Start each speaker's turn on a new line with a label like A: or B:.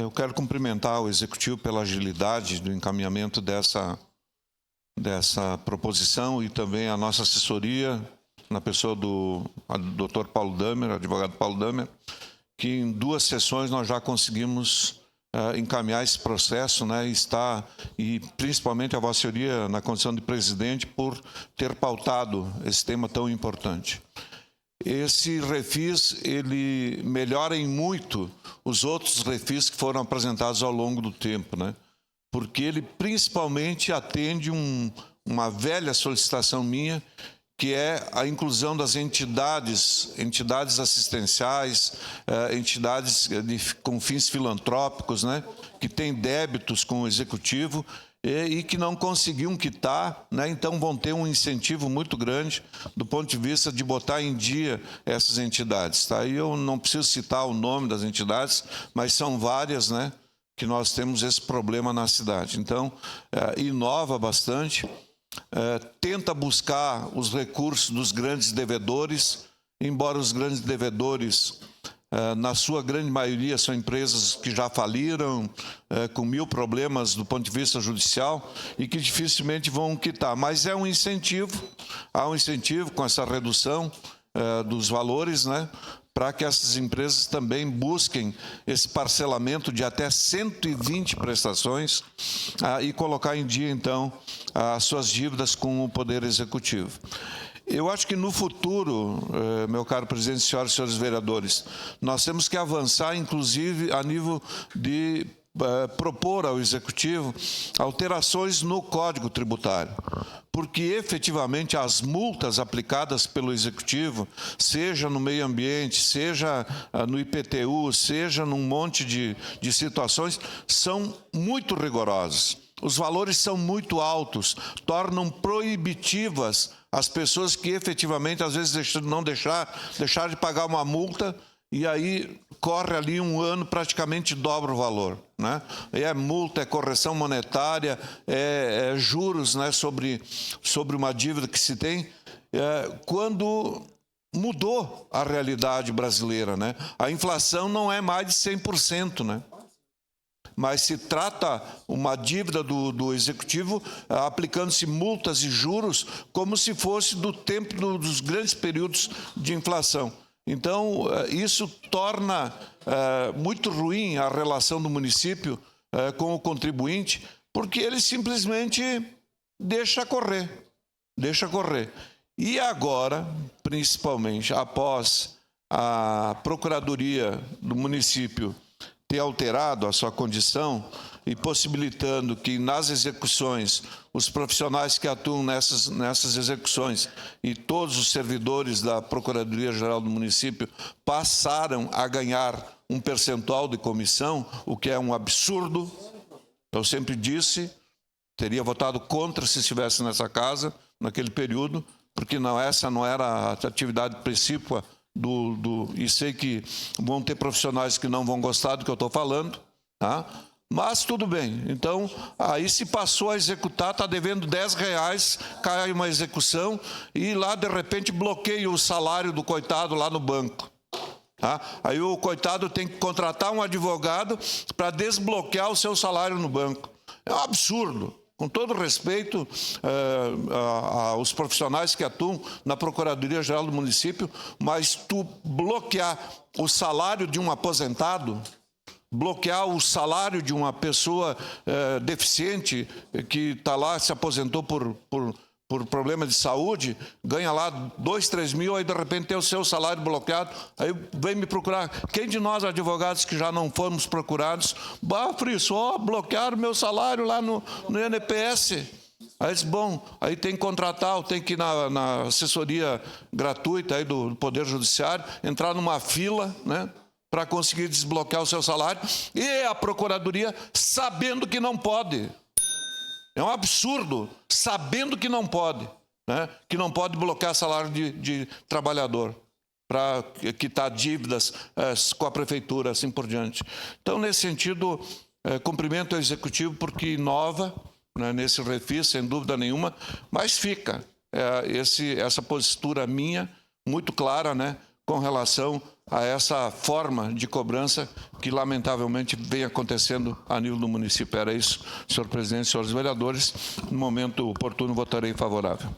A: Eu quero cumprimentar o Executivo pela agilidade do encaminhamento dessa proposição e também a nossa assessoria, na pessoa do Dr. Paulo Damer, advogado Paulo Damer, que em 2 sessões nós já conseguimos encaminhar esse processo, né, e principalmente a Vossa Senhoria, na condição de presidente, por ter pautado esse tema tão importante. Esse refis, ele melhora em muito os outros refis que foram apresentados ao longo do tempo, né? Porque ele principalmente atende uma velha solicitação minha, que é a inclusão das entidades assistenciais, entidades com fins filantrópicos, né? Que têm débitos com o Executivo, e que não conseguiam quitar, né? Então vão ter um incentivo muito grande do ponto de vista de botar em dia essas entidades. Tá? E eu não preciso citar o nome das entidades, mas são várias, né, que nós temos esse problema na cidade. Então, inova bastante, tenta buscar os recursos dos grandes devedores, embora os grandes devedores, na sua grande maioria, são empresas que já faliram, com 1000 problemas do ponto de vista judicial e que dificilmente vão quitar. Mas é um incentivo, há um incentivo com essa redução dos valores, né, para que essas empresas também busquem esse parcelamento de até 120 prestações e colocar em dia, então, as suas dívidas com o Poder Executivo. Eu acho que no futuro, meu caro presidente, senhoras e senhores vereadores, nós temos que avançar, inclusive, a nível de propor ao Executivo alterações no Código Tributário, porque efetivamente as multas aplicadas pelo Executivo, seja no meio ambiente, seja no IPTU, seja num monte de situações, são muito rigorosas. Os valores são muito altos, tornam proibitivas as pessoas que efetivamente, às vezes, deixar de pagar uma multa e aí corre ali um ano, praticamente dobra o valor, né? É multa, é correção monetária, é juros, né, sobre uma dívida que se tem, quando mudou a realidade brasileira, né? A inflação não é mais de 100%, né? Mas se trata uma dívida do Executivo aplicando-se multas e juros como se fosse do tempo dos grandes períodos de inflação. Então, isso torna muito ruim a relação do município com o contribuinte, porque ele simplesmente deixa correr. E agora, principalmente após a Procuradoria do município ter alterado a sua condição e possibilitando que nas execuções, os profissionais que atuam nessas execuções e todos os servidores da Procuradoria-Geral do município passaram a ganhar um percentual de comissão, o que é um absurdo. Eu sempre disse, teria votado contra se estivesse nessa casa, naquele período, porque essa não era a atividade principal e sei que vão ter profissionais que não vão gostar do que eu estou falando, tá? Mas tudo bem. Então, aí se passou a executar, está devendo R$10, cai uma execução e lá, de repente, bloqueia o salário do coitado lá no banco. Tá? Aí o coitado tem que contratar um advogado para desbloquear o seu salário no banco. É um absurdo. Com todo respeito aos profissionais que atuam na Procuradoria-Geral do município, mas tu bloquear o salário de um aposentado, bloquear o salário de uma pessoa deficiente que está lá, se aposentou por problema de saúde, ganha lá 2, 3 mil, aí de repente tem o seu salário bloqueado, aí vem me procurar. Quem de nós, advogados, que já não fomos procurados, só bloquearam meu salário lá no INPS. Aí diz, bom, aí tem que contratar, tem que ir na assessoria gratuita aí do Poder Judiciário, entrar numa fila, né, para conseguir desbloquear o seu salário, e a Procuradoria sabendo que não pode. É um absurdo, sabendo que não pode, né? Que não pode bloquear salário de trabalhador para quitar dívidas com a prefeitura, assim por diante. Então, nesse sentido, cumprimento o Executivo porque inova, né, nesse refis, sem dúvida nenhuma, mas fica essa postura minha muito clara, né, com relação a essa forma de cobrança que, lamentavelmente, vem acontecendo a nível do município. Era isso, senhor presidente, senhores vereadores. No momento oportuno, votarei favorável.